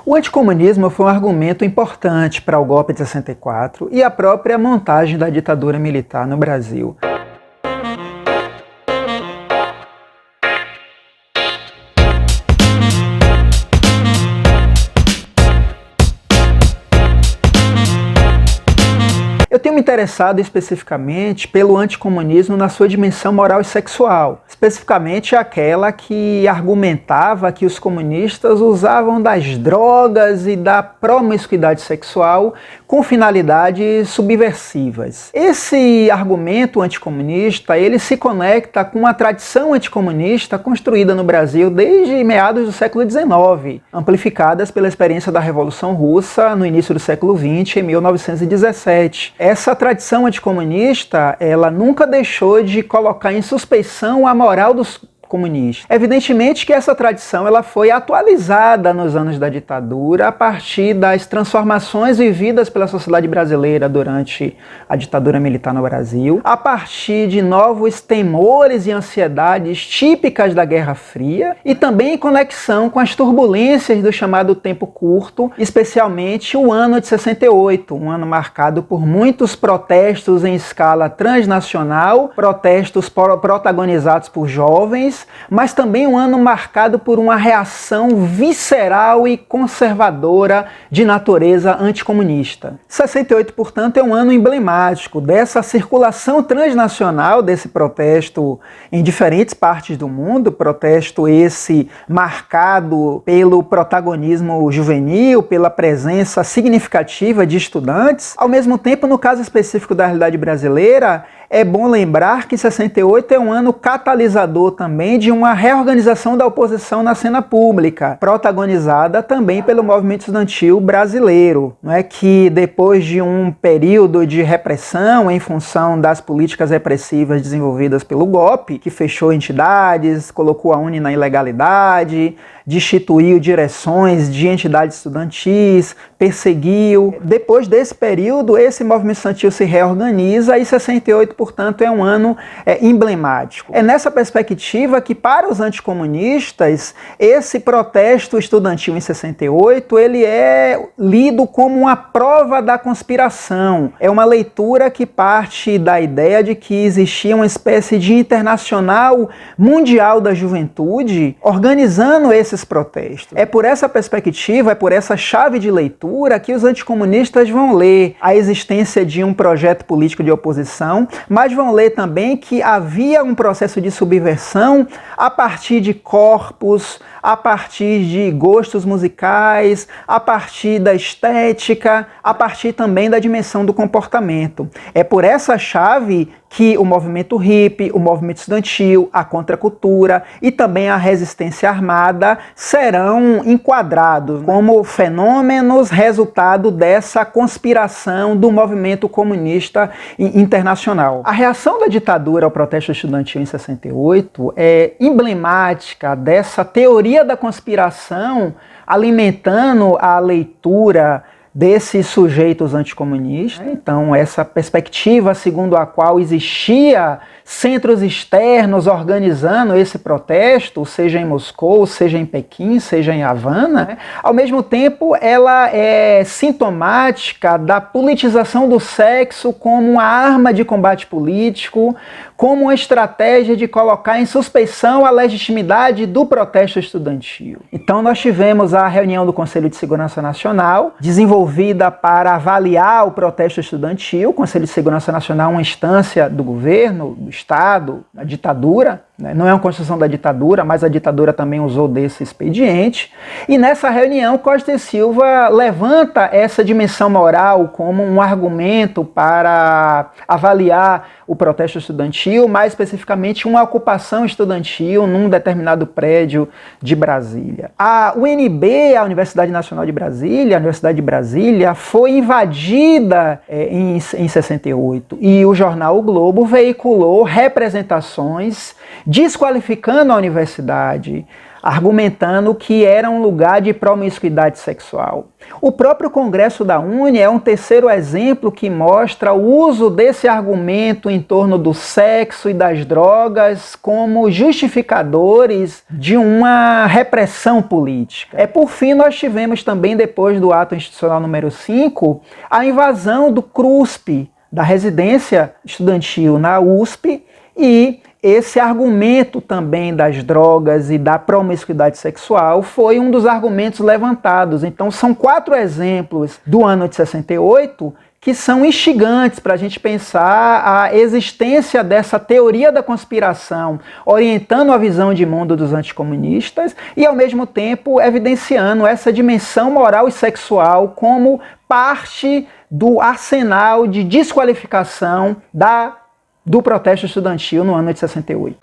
O anticomunismo foi um argumento importante para o golpe de 64 e a própria montagem da ditadura militar no Brasil. Eu tenho me interessado especificamente pelo anticomunismo na sua dimensão moral e sexual, especificamente aquela que argumentava que os comunistas usavam das drogas e da promiscuidade sexual com finalidades subversivas. Esse argumento anticomunista, ele se conecta com a tradição anticomunista construída no Brasil desde meados do século XIX, amplificadas pela experiência da Revolução Russa no início do século XX, em 1917. Essa tradição anticomunista, ela nunca deixou de colocar em suspeição a moral dos comunistas. Evidentemente que essa tradição ela foi atualizada nos anos da ditadura a partir das transformações vividas pela sociedade brasileira durante a ditadura militar no Brasil, a partir de novos temores e ansiedades típicas da Guerra Fria e também em conexão com as turbulências do chamado tempo curto, especialmente o ano de 68, um ano marcado por muitos protestos em escala transnacional, protestos protagonizados por jovens, mas também um ano marcado por uma reação visceral e conservadora de natureza anticomunista. 68, portanto, é um ano emblemático dessa circulação transnacional desse protesto em diferentes partes do mundo, protesto esse marcado pelo protagonismo juvenil, pela presença significativa de estudantes. Ao mesmo tempo, no caso específico da realidade brasileira, é bom lembrar que 68 é um ano catalisador também de uma reorganização da oposição na cena pública, protagonizada também pelo movimento estudantil brasileiro, não é que depois de um período de repressão em função das políticas repressivas desenvolvidas pelo golpe, que fechou entidades, colocou a UNE na ilegalidade, destituiu direções de entidades estudantis, perseguiu. Depois desse período, esse movimento estudantil se reorganiza e 68, portanto, é um ano emblemático. É nessa perspectiva que, para os anticomunistas, esse protesto estudantil em 68, ele é lido como uma prova da conspiração. É uma leitura que parte da ideia de que existia uma espécie de internacional mundial da juventude organizando esses protestos. É por essa perspectiva, é por essa chave de leitura que os anticomunistas vão ler a existência de um projeto político de oposição, mas vão ler também que havia um processo de subversão a partir de corpos, a partir de gostos musicais, a partir da estética, a partir também da dimensão do comportamento. É por essa chave que o movimento hippie, o movimento estudantil, a contracultura e também a resistência armada serão enquadrados como fenômenos resultado dessa conspiração do movimento comunista internacional. A reação da ditadura ao protesto estudantil em 68 é emblemática dessa teoria da conspiração alimentando a leitura desses sujeitos anticomunistas. Então, essa perspectiva segundo a qual existia centros externos organizando esse protesto, seja em Moscou, seja em Pequim, seja em Havana, ao mesmo tempo ela é sintomática da politização do sexo como uma arma de combate político, como uma estratégia de colocar em suspeição a legitimidade do protesto estudantil. Então nós tivemos a reunião do Conselho de Segurança Nacional, desenvolvida para avaliar o protesto estudantil. O Conselho de Segurança Nacional é uma instância do governo, do Estado, da ditadura, né? Não é uma construção da ditadura, mas a ditadura também usou desse expediente. E nessa reunião, Costa e Silva levanta essa dimensão moral como um argumento para avaliar o protesto estudantil, mais especificamente uma ocupação estudantil num determinado prédio de Brasília. A UNB, a Universidade Nacional de Brasília, a Universidade de Brasília, foi invadida em 68 e o jornal O Globo veiculou representações desqualificando a universidade, argumentando que era um lugar de promiscuidade sexual. O próprio Congresso da UNE é um terceiro exemplo que mostra o uso desse argumento em torno do sexo e das drogas como justificadores de uma repressão política. Por fim, nós tivemos também, depois do ato institucional número 5, a invasão do CRUSP, da residência estudantil na USP, e esse argumento também das drogas e da promiscuidade sexual foi um dos argumentos levantados. Então são 4 exemplos do ano de 68 que são instigantes para a gente pensar a existência dessa teoria da conspiração, orientando a visão de mundo dos anticomunistas e, ao mesmo tempo, evidenciando essa dimensão moral e sexual como parte do arsenal de desqualificação do protesto estudantil no ano de 68.